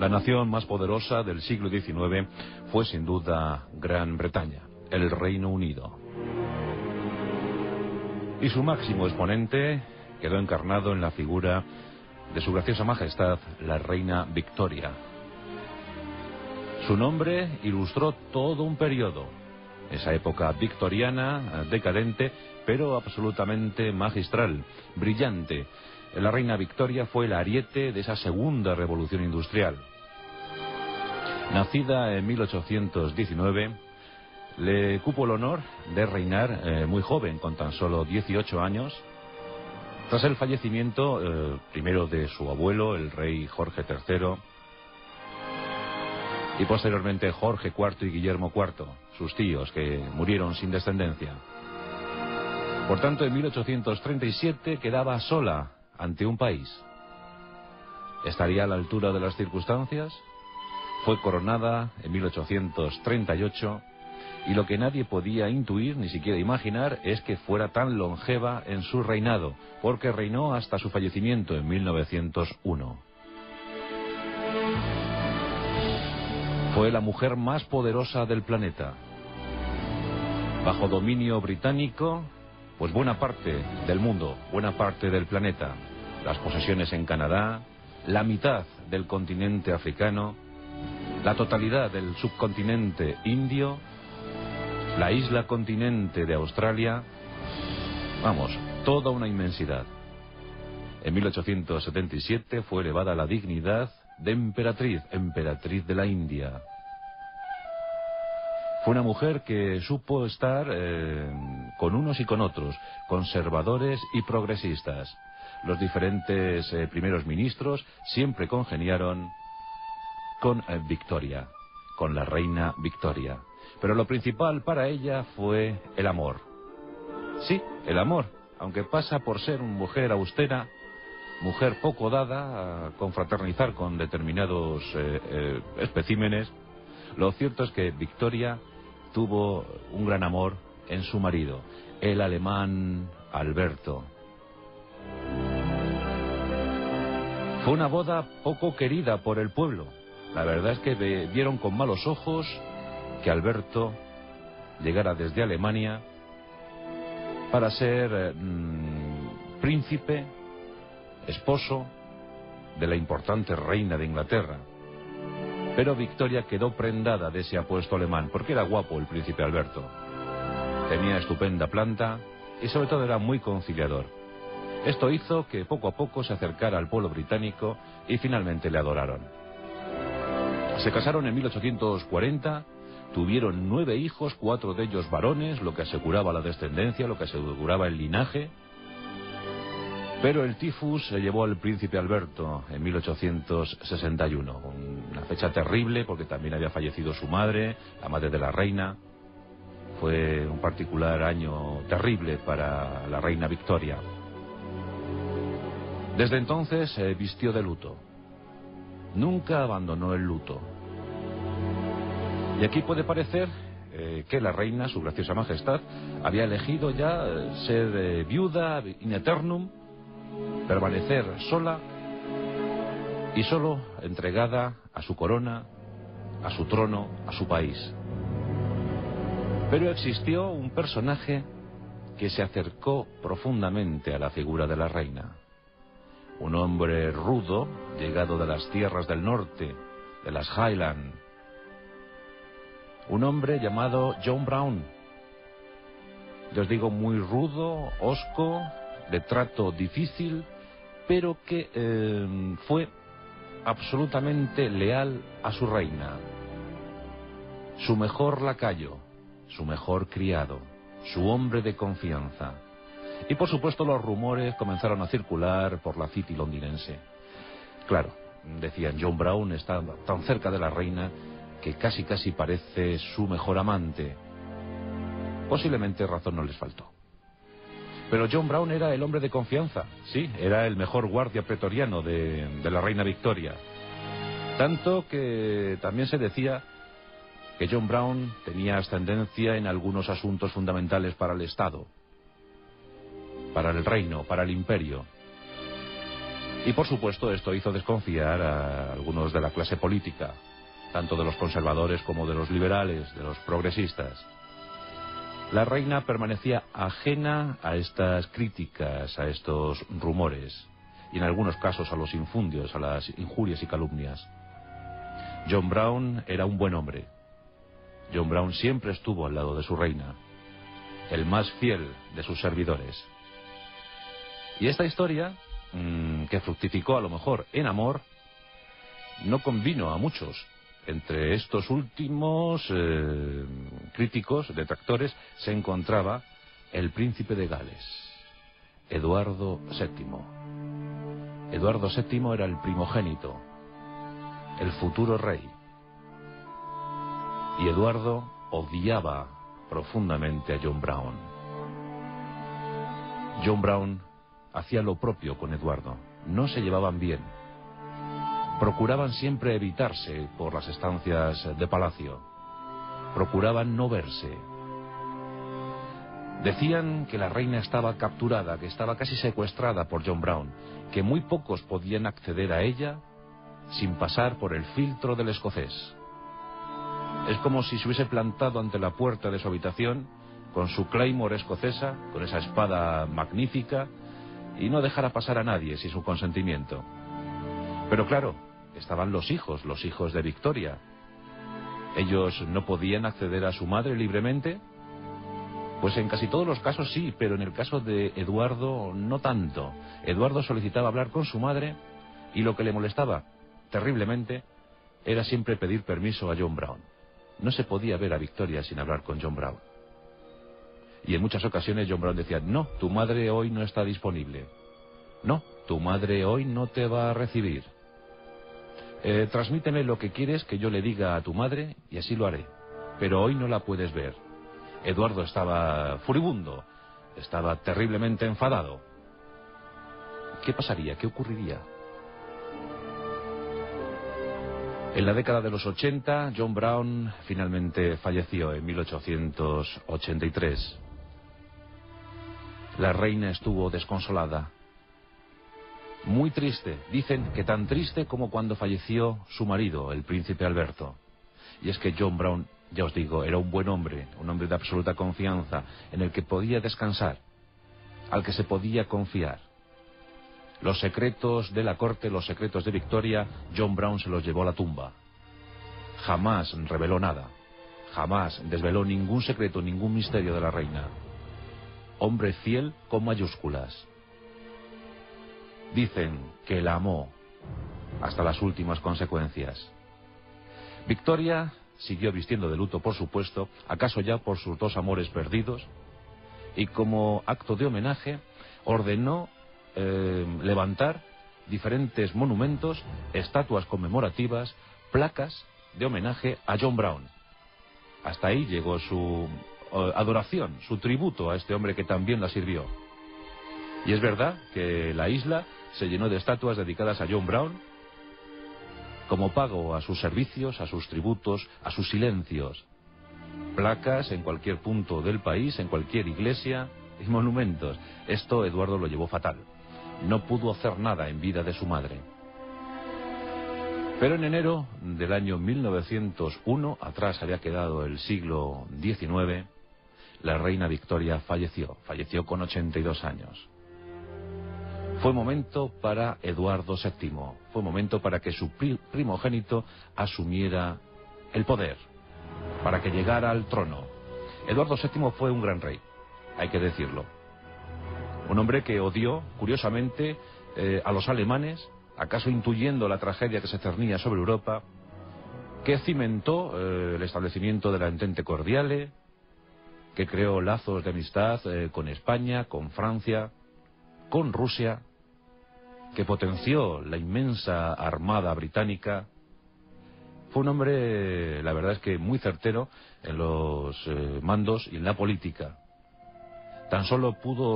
La nación más poderosa del siglo XIX fue sin duda Gran Bretaña, el Reino Unido. Y su máximo exponente quedó encarnado en la figura de su graciosa majestad, la reina Victoria. Su nombre ilustró todo un periodo, esa época victoriana, decadente, pero absolutamente magistral, brillante. La reina Victoria fue el ariete de esa segunda revolución industrial. Nacida en 1819, le cupo el honor de reinar muy joven, con tan solo 18 años, tras el fallecimiento primero de su abuelo, el rey Jorge III, y posteriormente Jorge IV y Guillermo IV, sus tíos, que murieron sin descendencia. Por tanto, en 1837 quedaba sola ante un país. ¿Estaría a la altura de las circunstancias? Fue coronada en 1838 y lo que nadie podía intuir, ni siquiera imaginar, es que fuera tan longeva en su reinado, porque reinó hasta su fallecimiento en 1901. Fue la mujer más poderosa del planeta. Bajo dominio británico, pues buena parte del mundo, buena parte del planeta, las posesiones en Canadá, la mitad del continente africano, la totalidad del subcontinente indio, la isla continente de Australia, vamos, toda una inmensidad. En 1877 fue elevada a la dignidad de emperatriz de la India. Fue una mujer que supo estar con unos y con otros, conservadores y progresistas. Los diferentes primeros ministros siempre congeniaron con Victoria, con la reina Victoria. Pero lo principal para ella fue el amor. Sí, el amor, aunque pasa por ser una mujer austera, mujer poco dada a confraternizar con determinados especímenes. Lo cierto es que Victoria tuvo un gran amor en su marido, el alemán Alberto. Fue una boda poco querida por el pueblo. La verdad es que vieron con malos ojos que Alberto llegara desde Alemania para ser príncipe, esposo de la importante reina de Inglaterra. Pero Victoria quedó prendada de ese apuesto alemán, porque era guapo el príncipe Alberto. Tenía estupenda planta y sobre todo era muy conciliador. Esto hizo que poco a poco se acercara al pueblo británico y finalmente le adoraron. Se casaron en 1840, tuvieron 9 hijos, 4 de ellos varones, lo que aseguraba la descendencia, lo que aseguraba el linaje. Pero el tifus se llevó al príncipe Alberto en 1861, una fecha terrible porque también había fallecido su madre, la madre de la reina. Fue un particular año terrible para la reina Victoria. Desde entonces vistió de luto. Nunca abandonó el luto. Y aquí puede parecer que la reina, su graciosa majestad, había elegido ya ser viuda in aeternum, permanecer sola y solo entregada a su corona, a su trono, a su país. Pero existió un personaje que se acercó profundamente a la figura de la reina. Un hombre rudo, llegado de las tierras del norte, de las Highlands. Un hombre llamado John Brown. Yo os digo, muy rudo, hosco, de trato difícil, pero que fue absolutamente leal a su reina. Su mejor lacayo, su mejor criado, su hombre de confianza. Y por supuesto los rumores comenzaron a circular por la City londinense. Claro, decían, John Brown está tan cerca de la reina que casi parece su mejor amante. Posiblemente razón no les faltó. Pero John Brown era el hombre de confianza, sí, era el mejor guardia pretoriano de la reina Victoria. Tanto que también se decía que John Brown tenía ascendencia en algunos asuntos fundamentales para el Estado, para el reino, para el imperio. Y por supuesto esto hizo desconfiar a algunos de la clase política, tanto de los conservadores como de los liberales, de los progresistas. La reina permanecía ajena a estas críticas, a estos rumores, y en algunos casos a los infundios, a las injurias y calumnias. John Brown era un buen hombre. John Brown siempre estuvo al lado de su reina, el más fiel de sus servidores. Y esta historia, que fructificó a lo mejor en amor, no convino a muchos. Entre estos últimos críticos, detractores, se encontraba el príncipe de Gales, Eduardo VII. Eduardo VII era el primogénito, el futuro rey. Y Eduardo odiaba profundamente a John Brown. John Brown hacía lo propio con Eduardo. No se llevaban bien. Procuraban siempre evitarse por las estancias de palacio. Procuraban no verse. Decían que la reina estaba capturada, que estaba casi secuestrada por John Brown, que muy pocos podían acceder a ella sin pasar por el filtro del escocés. Es como si se hubiese plantado ante la puerta de su habitación con su claymore escocesa, con esa espada magnífica, y no dejara pasar a nadie sin su consentimiento. Pero claro, estaban los hijos de Victoria. ¿Ellos no podían acceder a su madre libremente? Pues en casi todos los casos sí, pero en el caso de Eduardo no tanto. Eduardo solicitaba hablar con su madre y lo que le molestaba terriblemente era siempre pedir permiso a John Brown. No se podía ver a Victoria sin hablar con John Brown. Y en muchas ocasiones John Brown decía: no, tu madre hoy no está disponible. No, tu madre hoy no te va a recibir. Transmíteme lo que quieres que yo le diga a tu madre y así lo haré. Pero hoy no la puedes ver. Eduardo estaba furibundo, estaba terriblemente enfadado. ¿Qué pasaría? ¿Qué ocurriría? En la década de los 80, John Brown finalmente falleció en 1883. La reina estuvo desconsolada, muy triste. Dicen que tan triste como cuando falleció su marido, el príncipe Alberto. Y es que John Brown, ya os digo, era un buen hombre, un hombre de absoluta confianza, en el que podía descansar, al que se podía confiar. Los secretos de la corte, los secretos de Victoria, John Brown se los llevó a la tumba. Jamás reveló nada, jamás desveló ningún secreto, ningún misterio de la reina. Hombre fiel con mayúsculas. Dicen que la amó hasta las últimas consecuencias. Victoria siguió vistiendo de luto, por supuesto, acaso ya por sus dos amores perdidos, y como acto de homenaje ordenó levantar diferentes monumentos, estatuas conmemorativas, placas de homenaje a John Brown. Hasta ahí llegó su adoración, su tributo a este hombre que también la sirvió. Y es verdad que la isla se llenó de estatuas dedicadas a John Brown, como pago a sus servicios, a sus tributos, a sus silencios. Placas en cualquier punto del país, en cualquier iglesia y monumentos. Esto Eduardo lo llevó fatal. No pudo hacer nada en vida de su madre. Pero en enero del año 1901, atrás había quedado el siglo XIX, la reina Victoria falleció con 82 años. Fue momento para Eduardo VII, fue momento para que su primogénito asumiera el poder, para que llegara al trono. Eduardo VII fue un gran rey, hay que decirlo. Un hombre que odió, curiosamente, a los alemanes, acaso intuyendo la tragedia que se cernía sobre Europa, que cimentó el establecimiento de la Entente Cordiale, que creó lazos de amistad con España, con Francia, con Rusia, que potenció la inmensa armada británica. Fue un hombre, la verdad es que muy certero en los mandos y en la política. Tan solo pudo